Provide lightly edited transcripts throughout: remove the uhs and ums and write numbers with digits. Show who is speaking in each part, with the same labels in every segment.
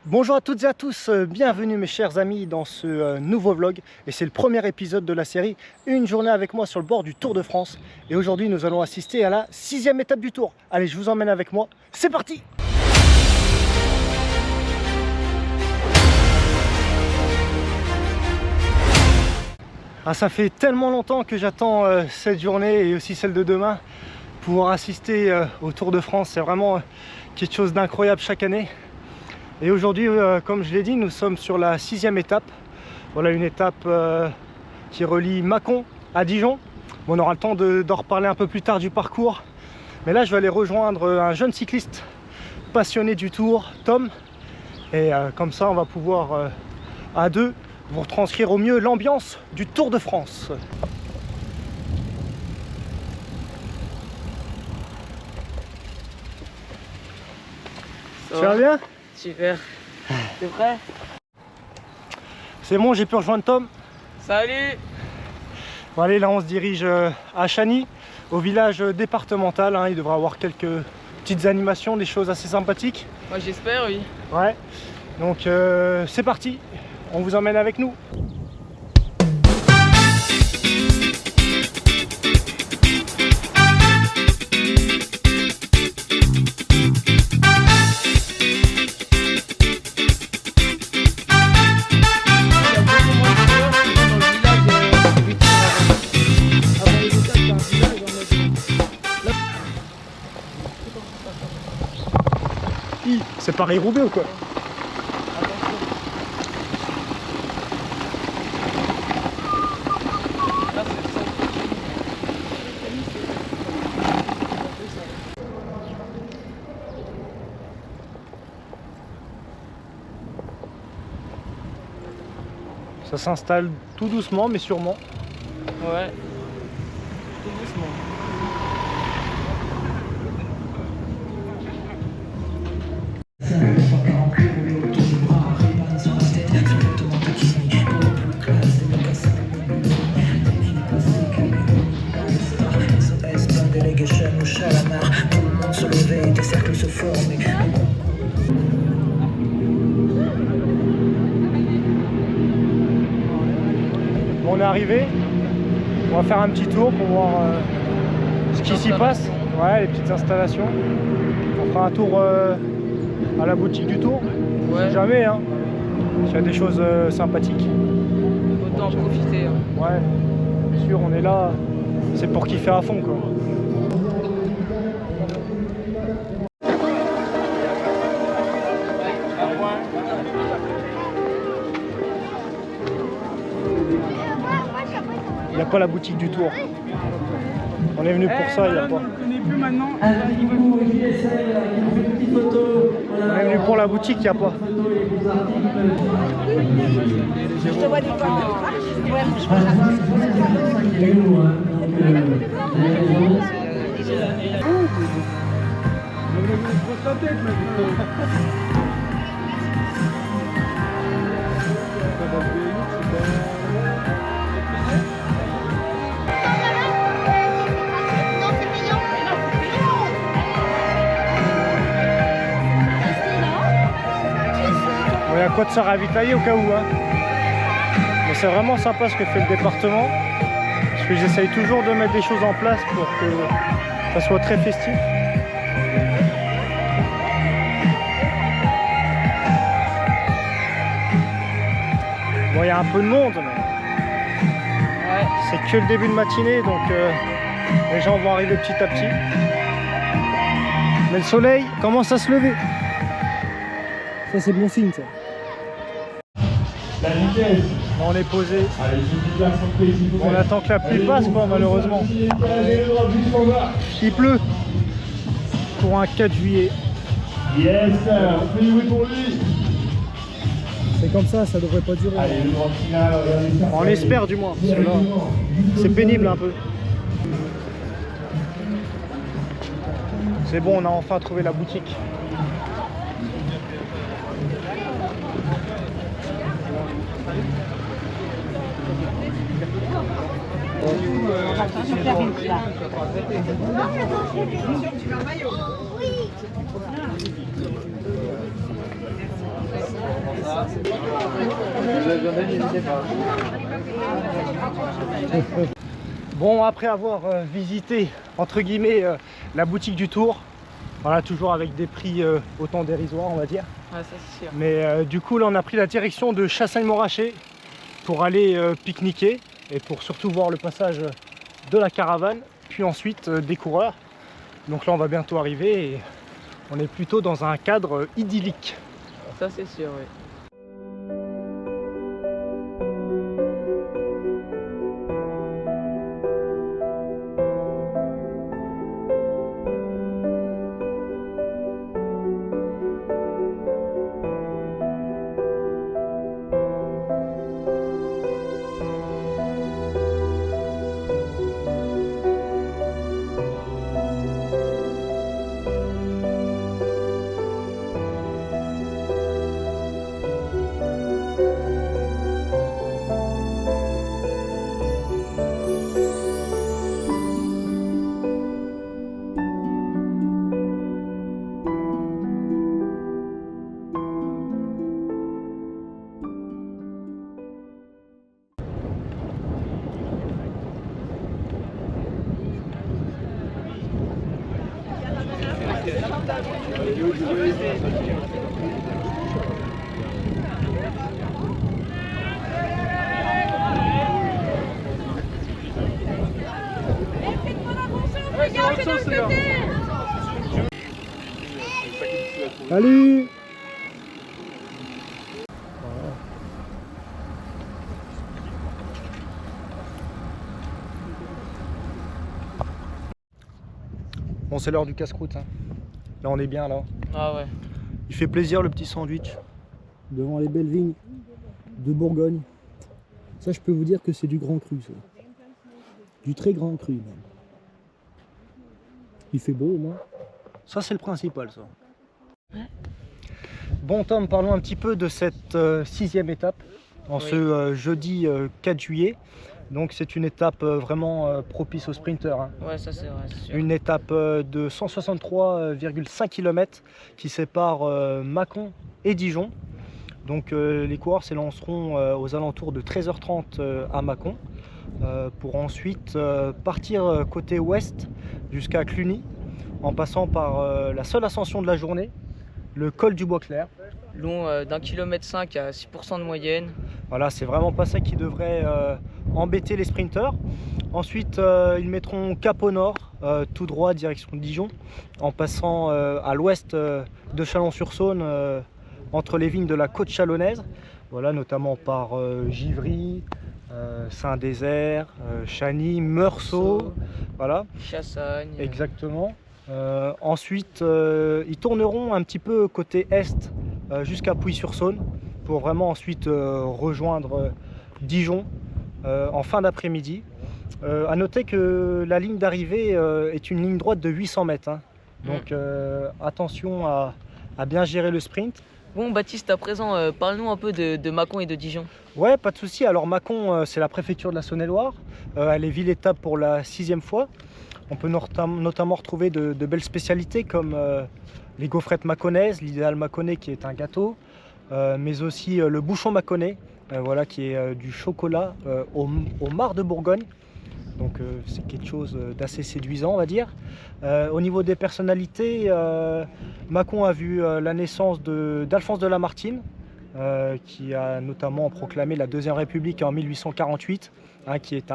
Speaker 1: Bonjour à toutes et à tous, bienvenue mes chers amis dans ce nouveau vlog. Et c'est le premier épisode de la série, une journée avec moi sur le bord du Tour de France. Et aujourd'hui nous allons assister à la 6e étape du Tour. Allez, je vous emmène avec moi, c'est parti! Ah, ça fait tellement longtemps que j'attends cette journée et aussi celle de demain. Pouvoir assister au Tour de France, c'est vraiment quelque chose d'incroyable chaque année. Et aujourd'hui, comme je l'ai dit, nous sommes sur la 6e étape. Voilà une étape qui relie Mâcon à Dijon. Bon, on aura le temps d'en reparler un peu plus tard du parcours. Mais là, je vais aller rejoindre un jeune cycliste passionné du Tour, Tom. Et comme ça, on va pouvoir à deux vous retranscrire au mieux l'ambiance du Tour de France. Tu vas bien?
Speaker 2: Super. T'es prêt?
Speaker 1: C'est bon, j'ai pu rejoindre Tom.
Speaker 2: Salut!
Speaker 1: Bon, allez, là on se dirige à Chagny, au village départemental. Il devrait y avoir quelques petites animations, des choses assez sympathiques.
Speaker 2: Moi j'espère, oui.
Speaker 1: Ouais, donc c'est parti, on vous emmène avec nous. C'est Paris-Roubaix ou quoi? Ça s'installe tout doucement mais sûrement.
Speaker 2: Ouais. Tout doucement.
Speaker 1: Bon, on est arrivé, on va faire un petit tour pour voir ce qui s'y passe. Ouais, les petites installations. On fera un tour à la boutique du Tour.
Speaker 2: Ouais.
Speaker 1: Si jamais, hein. S'il y a des choses sympathiques.
Speaker 2: Autant en profiter. Hein.
Speaker 1: Ouais, bien sûr, on est là, c'est pour kiffer à fond quoi. Il n'y a pas la boutique du Tour. On est venu pour ça, il n'y a pas.
Speaker 2: On ne connaît plus maintenant.
Speaker 1: On est venu pour la boutique, il n'y a pas.
Speaker 3: Je te vois des fois. Ouais,
Speaker 1: Il y a quoi de se ravitailler au cas où. Hein. Mais c'est vraiment sympa ce que fait le département. Parce que j'essaye toujours de mettre des choses en place pour que ça soit très festif. Bon, il y a un peu de monde, mais
Speaker 2: Ouais.
Speaker 1: c'est que le début de matinée, donc les gens vont arriver petit à petit. Mais le soleil commence à se lever. Ça, c'est bon signe, ça.
Speaker 4: La vitesse.
Speaker 1: Bon, on est posé.
Speaker 4: Allez, je vous surprise.
Speaker 1: On attend que la pluie passe, quoi, malheureusement.
Speaker 4: Allez, le but standard.
Speaker 1: Il pleut pour un 4 juillet.
Speaker 4: Yes, on fait jouer pour lui.
Speaker 1: C'est comme ça devrait pas durer.
Speaker 4: Allez, le grand final, regardez ça.
Speaker 1: On l'espère du moins, parce que là, c'est pénible un peu. C'est bon, on a enfin trouvé la boutique.
Speaker 3: super vite là.
Speaker 1: Bon, après avoir visité entre guillemets la boutique du Tour, voilà, toujours avec des prix autant dérisoires on va dire.
Speaker 2: Ouais, ça c'est sûr.
Speaker 1: Mais du coup là on a pris la direction de Chassagne-Montrachet pour aller pique-niquer et pour surtout voir le passage de la caravane, puis ensuite des coureurs. Donc là on va bientôt arriver et on est plutôt dans un cadre idyllique.
Speaker 2: Ça c'est sûr, oui.
Speaker 1: Salut! Bon, c'est l'heure du casse-croûte, hein. Là on est bien là.
Speaker 2: Ah ouais.
Speaker 1: Il fait plaisir le petit sandwich.
Speaker 5: Devant les belles vignes de Bourgogne. Ça, je peux vous dire que c'est du grand cru, ça. Du très grand cru, même. Il fait beau, au moins.
Speaker 1: Ça c'est le principal, ça. Bon Tom, parlons un petit peu de cette 6e étape en ce jeudi 4 juillet. Donc c'est une étape vraiment propice aux sprinteurs, hein.
Speaker 2: Ouais, ça c'est vrai, c'est sûr.
Speaker 1: Une étape de 163,5 km qui sépare Mâcon et Dijon. Donc les coureurs s'élanceront aux alentours de 13h30 à Mâcon pour ensuite partir côté ouest jusqu'à Cluny en passant par la seule ascension de la journée, le col du Bois-Clair.
Speaker 2: Long d'1,5 km à 6% de moyenne.
Speaker 1: Voilà, c'est vraiment pas ça qui devrait embêter les sprinteurs. Ensuite, ils mettront cap au nord, tout droit direction Dijon, en passant à l'ouest de Chalon-sur-Saône, entre les vignes de la côte chalonnaise, voilà, notamment par Givry, Saint-Désert, Chagny, Meursault, voilà.
Speaker 2: Chassagne.
Speaker 1: Exactement. Ensuite, ils tourneront un petit peu côté est jusqu'à Pouilly-sur-Saône pour vraiment ensuite rejoindre Dijon en fin d'après-midi. À noter que la ligne d'arrivée est une ligne droite de 800 mètres. Hein. Donc attention à bien gérer le sprint.
Speaker 2: Bon Baptiste, à présent, parle-nous un peu de Mâcon et de Dijon.
Speaker 1: Ouais, pas de souci. Alors Mâcon, c'est la préfecture de la Saône-et-Loire. Elle est ville-étape pour la 6e fois. On peut notamment retrouver de belles spécialités comme les gaufrettes mâconnaises, l'idéal mâconnais qui est un gâteau, mais aussi le bouchon mâconnais, voilà, qui est du chocolat au marc de Bourgogne. Donc c'est quelque chose d'assez séduisant, on va dire. Au niveau des personnalités, Mâcon a vu la naissance d'Alphonse de Lamartine, qui a notamment proclamé la Deuxième République en 1848, hein, qui est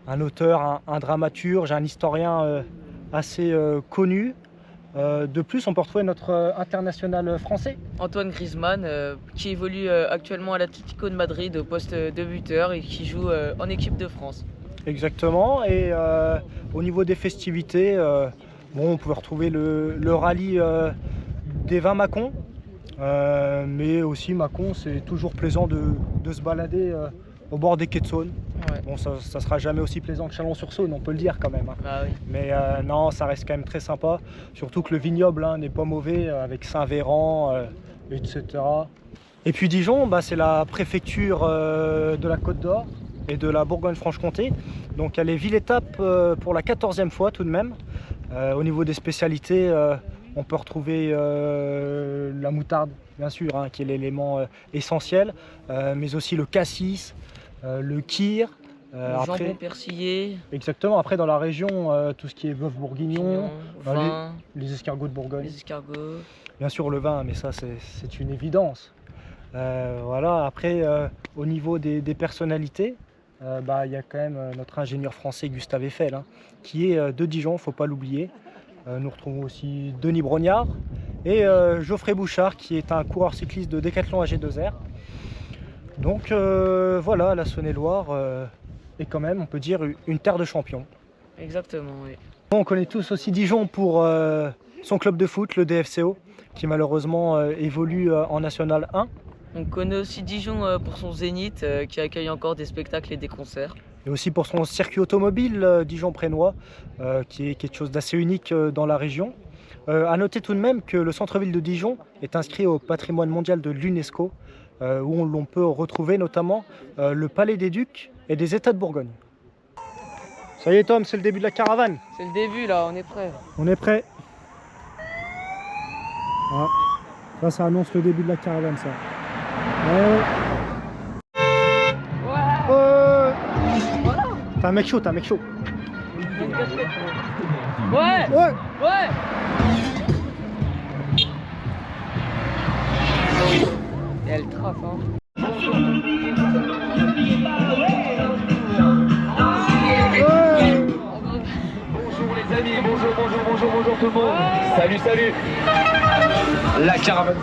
Speaker 1: un auteur, un dramaturge, un historien assez connu. De plus, on peut retrouver notre international français.
Speaker 2: Antoine Griezmann, qui évolue actuellement à l'Atlético de Madrid au poste de buteur et qui joue en équipe de France.
Speaker 1: Exactement, et au niveau des festivités, bon, on peut retrouver le rallye des vins Mâcon, mais aussi Mâcon, c'est toujours plaisant de se balader au bord des quais de Saône.
Speaker 2: Ouais.
Speaker 1: Bon, ça sera jamais aussi plaisant que Chalon-sur-Saône, on peut le dire quand même. Hein.
Speaker 2: Ah oui.
Speaker 1: Mais non, ça reste quand même très sympa, surtout que le vignoble n'est pas mauvais, avec Saint-Véran, etc. Et puis Dijon, bah, c'est la préfecture de la Côte d'Or et de la Bourgogne-Franche-Comté. Donc elle est ville-étape pour la 14e fois tout de même. Au niveau des spécialités, On peut retrouver la moutarde, bien sûr, hein, qui est l'élément essentiel, mais aussi le cassis, le kir.
Speaker 2: Le jambon persillé.
Speaker 1: Exactement, après dans la région, tout ce qui est bœuf bourguignon,
Speaker 2: vin,
Speaker 1: les escargots de Bourgogne.
Speaker 2: les escargots.
Speaker 1: Bien sûr le vin, mais ça c'est une évidence. Voilà, après au niveau des personnalités, il y a quand même notre ingénieur français Gustave Eiffel, hein, qui est de Dijon, il ne faut pas l'oublier. Nous retrouvons aussi Denis Brognard et Geoffrey Bouchard, qui est un coureur cycliste de Décathlon AG2R. Donc voilà, la Saône-et-Loire est quand même, on peut dire, une terre de champions.
Speaker 2: Exactement, oui.
Speaker 1: On connaît tous aussi Dijon pour son club de foot, le DFCO, qui malheureusement évolue en National 1.
Speaker 2: On connaît aussi Dijon pour son Zénith, qui accueille encore des spectacles et des concerts.
Speaker 1: Et aussi pour son circuit automobile Dijon-Prénois, qui est quelque chose d'assez unique dans la région. À noter tout de même que le centre-ville de Dijon est inscrit au patrimoine mondial de l'UNESCO, où l'on peut retrouver notamment le Palais des Ducs et des États de Bourgogne. Ça y est Tom, c'est le début de la caravane.
Speaker 2: C'est le début là, on est prêt.
Speaker 1: On est prêt.
Speaker 5: Ah, ça annonce le début de la caravane, ça.
Speaker 1: T'es un mec chaud, t'es un mec chaud.
Speaker 2: Ouais.
Speaker 1: Ouais.
Speaker 2: Ouais. Et elle trappe, hein.
Speaker 6: Bonjour les amis, bonjour tout le monde. Salut. La caravane.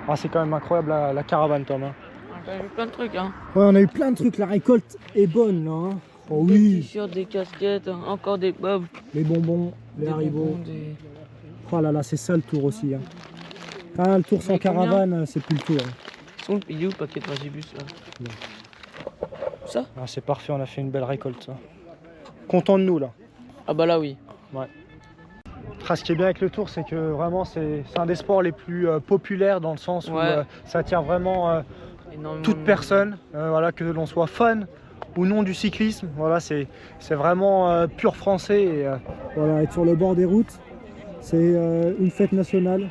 Speaker 1: Ah, c'est quand même incroyable la caravane Tom. Hein.
Speaker 2: On a eu plein de trucs, hein.
Speaker 5: Ouais, on a eu plein de trucs, la récolte est bonne là. Hein. Oh
Speaker 2: Des
Speaker 5: oui,
Speaker 2: t-shirts, des casquettes, encore des bobs.
Speaker 5: les bonbons, les
Speaker 2: Des
Speaker 5: haribots.
Speaker 2: bonbons, des...
Speaker 5: Oh là là, c'est ça le tour aussi. Hein. Ah, le tour sans
Speaker 2: Mais combien
Speaker 5: caravane, c'est plus le tour. Hein.
Speaker 2: Sont le pays où, paquet de Magibus là? Ça?
Speaker 1: Ah, c'est parfait, on a fait une belle récolte. Ça. Content de nous là.
Speaker 2: Ah bah là oui.
Speaker 1: Ah, ce qui est bien avec le tour, c'est que vraiment c'est un des sports les plus populaires dans le sens où
Speaker 2: Ouais.
Speaker 1: ça attire vraiment
Speaker 2: Énormément
Speaker 1: toute
Speaker 2: de-
Speaker 1: personne, voilà, que l'on soit fan ou non du cyclisme. Voilà, c'est vraiment pur français. Et,
Speaker 5: Voilà, être sur le bord des routes, c'est une fête nationale.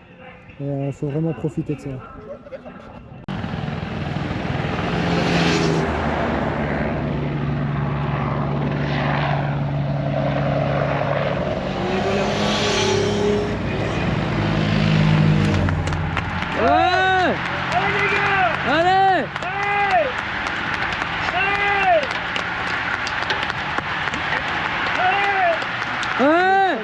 Speaker 5: Il faut vraiment profiter de ça.
Speaker 2: Ouais! Allez les gars! Allez! Ouais!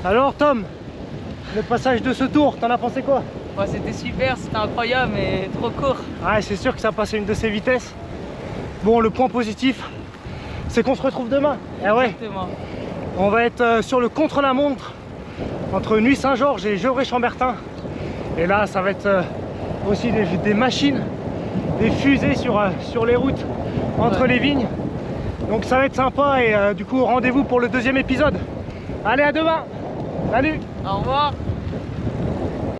Speaker 1: Alors Tom, le passage de ce tour, t'en as pensé quoi?
Speaker 2: Ouais, c'était super, c'était incroyable, mais trop court.
Speaker 1: Ouais, c'est sûr que ça a passé une de ses vitesses. Bon, le point positif, c'est qu'on se retrouve demain. Eh ouais,
Speaker 2: Exactement.
Speaker 1: on va être sur le contre-la-montre entre Nuit-Saint-Georges et Gevrey-Chambertin. Et là, ça va être aussi des machines, des fusées sur les routes. entre les vignes. Donc ça va être sympa et du coup rendez-vous pour le deuxième épisode. Allez, à demain. Salut.
Speaker 2: Au revoir.